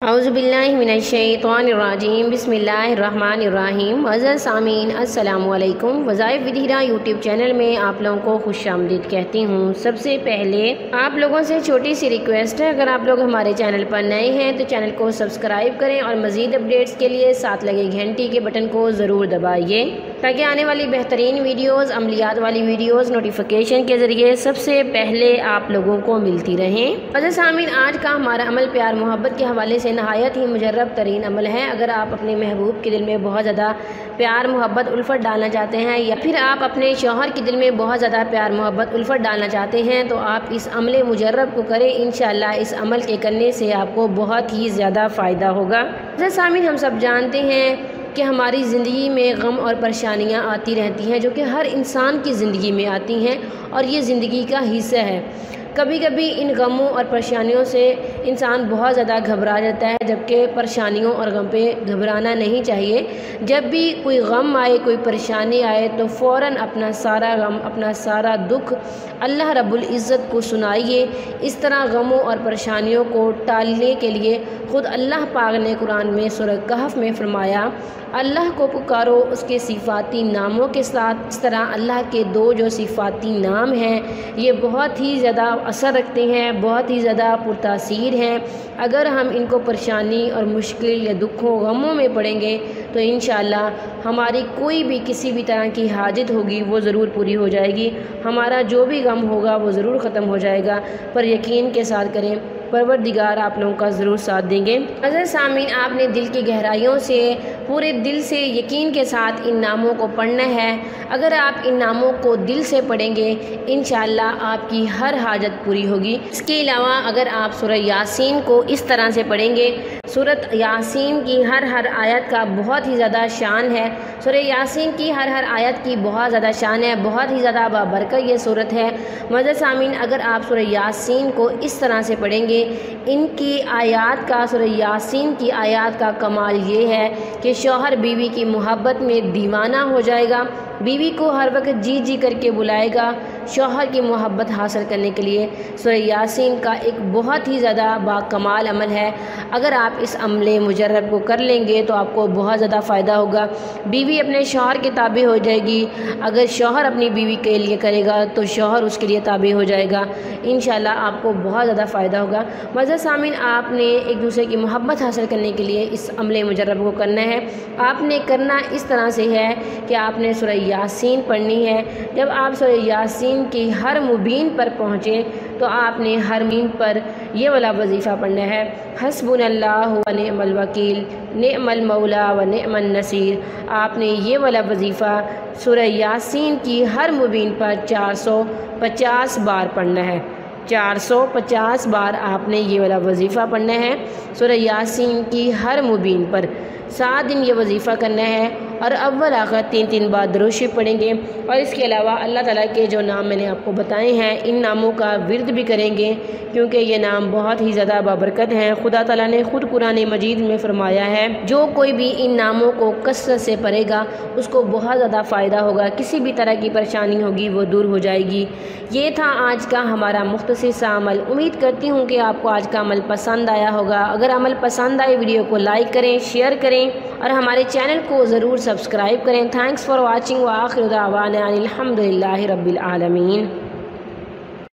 اعوذ باللہ من الشیطان الرجیم بسم اللہ الرحمن الرحیم۔ معزز سامعین السلام علیکم۔ وظائف ود ہدایہ یوٹیوب چینل میں آپ لوگوں کو خوش آمدید کہتی ہوں۔ سب سے پہلے آپ لوگوں سے چھوٹی سی ریکویسٹ ہے، اگر آپ لوگ ہمارے چینل پر نئے ہیں تو چینل کو سبسکرائب کریں اور مزید اپڈیٹس کے لیے ساتھ لگے گھنٹی کے بٹن کو ضرور دبائیے تاکہ آنے والی بہترین ویڈیوز، عملیات والی ویڈیوز نوٹیفیکیشن کے ذریعے سب سے پہلے آپ لوگوں کو ملتی رہیں۔ معزز سامعین، آج کا ہمارا عمل پیار محبت کے حوالے سے نہایت ہی مجرب ترین عمل ہے۔ اگر آپ اپنے محبوب کے دل میں بہت زیادہ پیار محبت الفت ڈالنا چاہتے ہیں، یا پھر آپ اپنے شوہر کے دل میں بہت زیادہ پیار محبت الفت ڈالنا چاہتے ہیں، تو آپ اس عمل مجرب کو کریں۔ انشاءاللہ اس عمل کے کرنے سے آپ کو بہت ہی زیادہ فائدہ ہوگا۔ جیسے سامعین، ہم سب جانتے ہیں کہ ہماری زندگی میں غم اور پریشانیاں آتی رہتی ہیں، جو کہ ہر انسان کی زندگی میں آتی ہیں اور یہ زندگی کا حصہ ہے۔ کبھی کبھی ان غموں اور پریشانیوں سے انسان بہت زیادہ گھبرا جاتا ہے، جبکہ پریشانیوں اور غم پہ گھبرانا نہیں چاہیے۔ جب بھی کوئی غم آئے، کوئی پریشانی آئے، تو فوراً اپنا سارا غم، اپنا سارا دکھ اللہ رب العزت کو سنائیے۔ اس طرح غموں اور پریشانیوں کو ٹالنے کے لیے خود اللہ پاک نے قرآن میں سورہ کہف میں فرمایا، اللہ کو پکارو اس کے صفاتی ناموں کے ساتھ۔ اس طرح اللہ کے دو جو صفاتی نام ہیں، یہ بہت ہی زیادہ اثر رکھتے ہیں، بہت ہی زیادہ پرتاثیر ہیں۔ اگر ہم ان کو پریشانی اور مشکل یا دکھوں غموں میں پڑیں گے تو انشاءاللہ ہماری کوئی بھی کسی بھی طرح کی حاجت ہوگی وہ ضرور پوری ہو جائے گی، ہمارا جو بھی غم ہوگا وہ ضرور ختم ہو جائے گا۔ پر یقین کے ساتھ کریں، پروردگار آپ لوگوں کا ضرور ساتھ دیں گے۔ عزیز سامعین، آپ نے دل کی گہرائیوں سے، پورے دل سے، یقین کے ساتھ ان ناموں کو پڑھنا ہے۔ اگر آپ ان ناموں کو دل سے پڑھیں گے، انشاءاللہ آپ کی ہر حاجت پوری ہوگی۔ اس کے علاوہ اگر آپ سورہ یاسین کو اس طرح سے پڑھیں گے، سورۃ یاسین کی ہر آیت کا بہت ہی زیادہ شان ہے۔ سورہ یاسین کی ہر آیت کی بہت زیادہ شان ہے، بہت ہی زیادہ بابرکت یہ سورت ہے۔ معزز سامعین، اگر آپ سورہ یاسین کو اس طرح سے پڑھیں گے، ان کی آیات کا، سورہ یاسین کی آیات کا کمال یہ ہے کہ شوہر بیوی کی محبت میں دیوانہ ہو جائے گا، بیوی کو ہر وقت جی جی کر کے بلائے گا شوہر کی محبت حاصل کرنے کے لیے۔ سورہ یاسین کا ایک بہت ہی زیادہ با کمال عمل ہے۔ اگر آپ اس عمل مجرب کو کر لیں گے تو آپ کو بہت زیادہ فائدہ ہوگا۔ بیوی اپنے شوہر کے تابع ہو جائے گی، اگر شوہر اپنی بیوی کے لیے کرے گا تو شوہر اس کے لیے تابع ہو جائے گا۔ انشاءاللہ آپ کو بہت زیادہ فائدہ ہوگا۔ معزز سامعین، آپ نے ایک دوسرے کی محبت حاصل کرنے کے لیے اس عمل مجرب کو کرنا ہے۔ آپ نے کرنا اس طرح سے ہے کہ آپ نے سورہ یاسین پڑھنی ہے۔ جب آپ سورہ یاسین کی ہر مبین پر پہنچیں تو آپ نے ہر مبین پر یہ والا وظیفہ پڑھنا ہے، حسبنا اللہ و نعم الوکیل، نعم المولا و نعم النصیر۔ آپ نے یہ والا وظیفہ سورہ یاسین کی ہر مبین پر 450 بار پڑھنا ہے۔ 450 بار آپ نے یہ والا وظیفہ پڑھنا ہے سورہ یاسین کی ہر مبین پر۔ 7 دن یہ وظیفہ کرنا ہے اور اول آخر 3 بار درود شریف پڑھیں گے۔ اور اس کے علاوہ اللہ تعالیٰ کے جو نام میں نے آپ کو بتائے ہیں، ان ناموں کا ورد بھی کریں گے، کیونکہ یہ نام بہت ہی زیادہ بابرکت ہیں۔ خدا تعالیٰ نے خود قرآن مجید میں فرمایا ہے، جو کوئی بھی ان ناموں کو کثرت سے پڑھے گا اس کو بہت زیادہ فائدہ ہوگا، کسی بھی طرح کی پریشانی ہوگی وہ دور ہو جائے گی۔ یہ تھا آج کا ہمارا مختصر سا عمل۔ امید کرتی ہوں کہ آپ کو آج کا عمل پسند آیا ہوگا۔ اگر عمل پسند آئے، ویڈیو کو لائک کریں، شیئر کریں اور ہمارے چینل کو ضرور سبسکرائب کریں۔ تھینکس فار واچنگ، وآخر دعوانا الحمدللہ رب العالمین۔